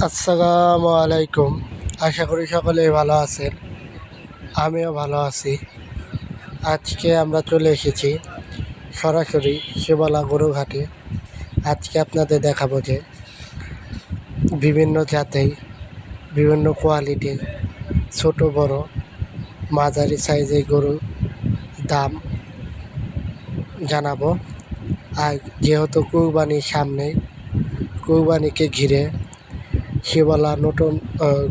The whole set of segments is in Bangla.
আসসালামু আলাইকুম। আশা করি সকলেই ভালো আছেন, আমিও ভালো আছি। আজকে আমরা চলে এসেছি সরাসরি শিবালা গরুঘাটে। আজকে আপনাদের দেখাবো যে বিভিন্ন জাতের, বিভিন্ন কোয়ালিটির ছোট বড় মাঝারি সাইজের গরুর দাম জানাবো। আর যেহেতু কুরবানির সামনে, কুরবানিকে ঘিরে শিবালা নতুন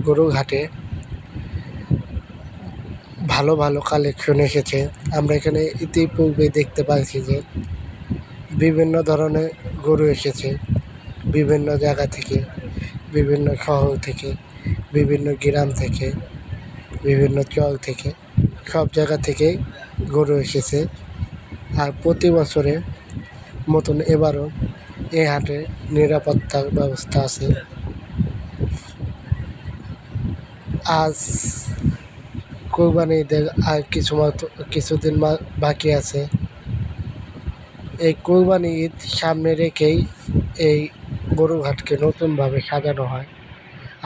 গরুঘাটে ভালো ভালো কালেকশন এসেছে। আমরা এখানে ইতিপূর্বে দেখতে পাচ্ছি যে বিভিন্ন ধরনের গরু এসেছে, বিভিন্ন জায়গা থেকে, বিভিন্ন শহর থেকে, বিভিন্ন গ্রাম থেকে, বিভিন্ন চর থেকে, সব জায়গা থেকেই গরু এসেছে। আর প্রতি বছরের মতন এবারও এই হাটে নিরাপত্তার ব্যবস্থা আছে। আজ কোরবানি ঈদের আর কিছুদিন বাকি আছে। এই কোরবানি ঈদ সামনে রেখেই এই গরুঘাটকে নতুনভাবে সাজানো হয়।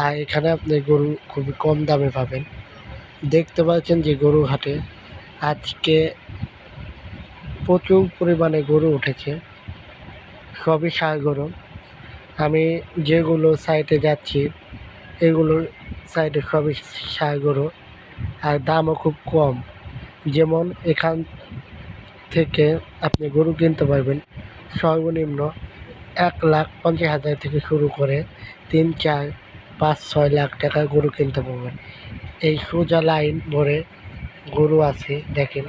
আর এখানে আপনি গরু খুবই কম দামে পাবেন। দেখতে পাচ্ছেন যে গরুঘাটে আজকে প্রচুর পরিমাণে গরু উঠেছে, সবই ষাঁড় গরু। আমি যেগুলো সাইডে যাচ্ছি এগুলো সাইডে সবই ষাঁড় গরু, আর দামও খুব কম। যেমন এখান থেকে আপনি গরু কিনতে পারবেন সর্বনিম্ন 1,50,000 থেকে শুরু করে 3, 4, 5, 6 লাখ টাকার গরু কিনতে পারবেন। এই সোজা লাইন ধরে গরু আছে, দেখেন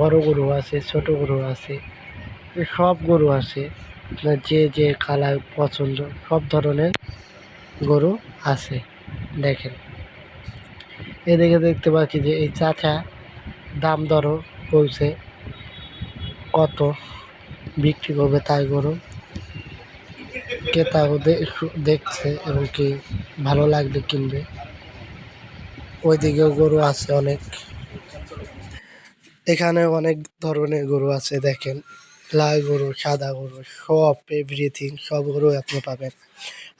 বড় গরু আছে, ছোট গরু আছে, সব গরু আছে। যে যে কালার পছন্দ সব ধরনের গরু আছে। দেখেন এদিকে দেখতে পাচ্ছি যে এই চাচা দাম দরও বলছে কত বিক্রি করবে তাই গরু, ক্রেতাও দেখছে এবং কি ভালো লাগলে কিনবে। ওইদিকেও গরু আছে অনেক, এখানে অনেক ধরনের গরু আছে। দেখেন লাল গরু, সাদা গরু, সব এভরিথিং, সব গরু আপনি পাবেন।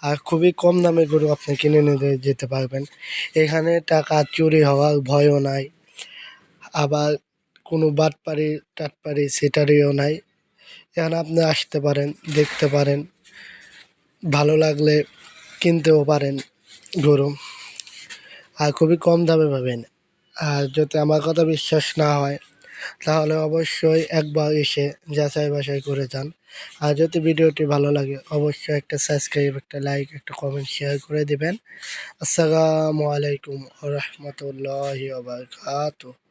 আর খুবই কম দামে গরু আপনি কিনে নিয়ে যেতে পারবেন। এখানে টাকা চুরি হওয়ার ভয়ও নাই, আবার কোনো বাটপারি টাটপারি সেটারিও নাই। এখানে আপনি আসতে পারেন, দেখতে পারেন, ভালো লাগলে কিনতেও পারেন গরু, আর খুবই কম দামে পাবেন। আর যদি আমার কথা বিশ্বাস না হয় তাহলে অবশ্যই একবার এসে যাচাই বাছাই করে যান। আর যদি ভিডিওটি ভালো লাগে অবশ্যই একটা সাবস্ক্রাইব, একটা লাইক, একটা কমেন্ট, শেয়ার করে দেবেন। আসসালামু আলাইকুম ওয়া রাহমাতুল্লাহি ওয়া বারাকাতুহু।